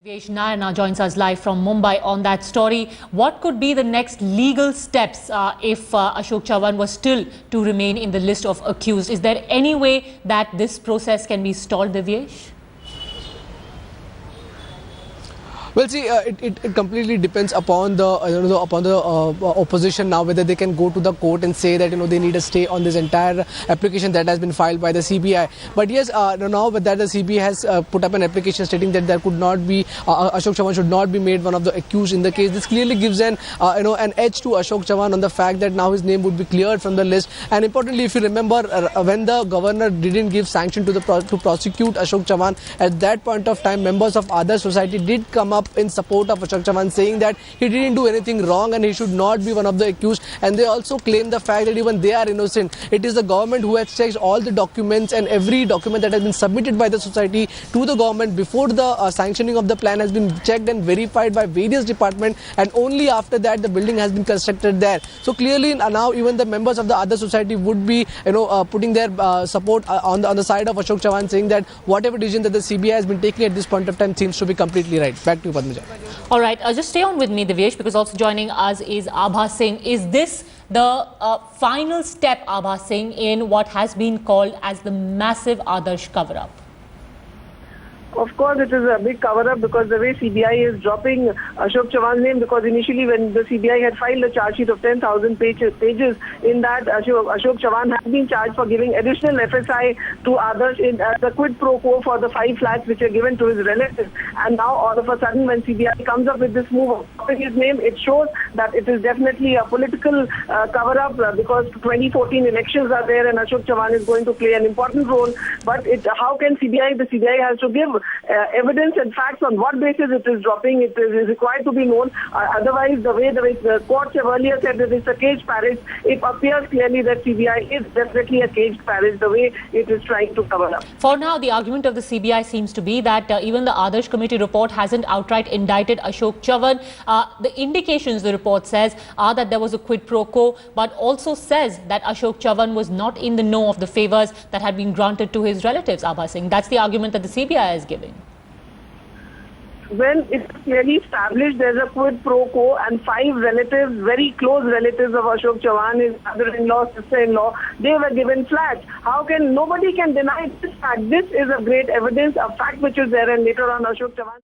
Vesh now joins us live from Mumbai on that story. What could be the next legal steps if Ashok Chavan was still to remain in the list of accused? Is there any way that this process can be stalled, Divyesh? Well, see, it completely depends upon the opposition now, whether they can go to the court and say that they need a stay on this entire application that has been filed by the CBI. But yes, now that the CBI has put up an application stating that there could not be Ashok Chavan should not be made one of the accused in the case. This clearly gives an edge to Ashok Chavan on the fact that now his name would be cleared from the list. And importantly, if you remember, when the governor didn't give sanction to prosecute Ashok Chavan, at that point of time, members of other society did come up in support of Ashok Chavan, saying that he didn't do anything wrong and he should not be one of the accused. And they also claim the fact that even they are innocent. It is the government who has checked all the documents, and every document that has been submitted by the society to the government before the sanctioning of the plan has been checked and verified by various departments, and only after that the building has been constructed there. So clearly now even the members of the other society would be putting their support on the side of Ashok Chavan, saying that whatever decision that the CBI has been taking at this point of time seems to be completely right. Back to you, Padmaja. All right, just stay on with me, Divyesh, because also joining us is Abha Singh. Is this the final step, Abha Singh, in what has been called as the massive Adarsh cover-up? Of course, it is a big cover-up because the way CBI is dropping Ashok Chavan's name, because initially when the CBI had filed a charge sheet of 10,000 pages, in that Ashok Chavan has been charged for giving additional FSI to others in the quid pro quo for the 5 flats which are given to his relatives. And now all of a sudden when CBI comes up with this move of dropping his name, it shows that it is definitely a political cover-up because 2014 elections are there and Ashok Chavan is going to play an important role. But how can the CBI has to give evidence and facts on what basis it is dropping. It is required to be known. Otherwise, the way the courts have earlier said that it's a caged parish, it appears clearly that CBI is definitely a caged parish, the way it is trying to cover up. For now, the argument of the CBI seems to be that even the Adarsh Committee report hasn't outright indicted Ashok Chavan. The indications, the report says, are that there was a quid pro quo, but also says that Ashok Chavan was not in the know of the favors that had been granted to his relatives, Abha Singh. That's the argument that the CBI has given. When it's clearly established there's a quid pro quo and 5 relatives, very close relatives of Ashok Chavan, his mother-in-law, sister-in-law, they were given flats. Nobody can deny this fact. This is a great evidence, a fact which is there, and later on Ashok Chavan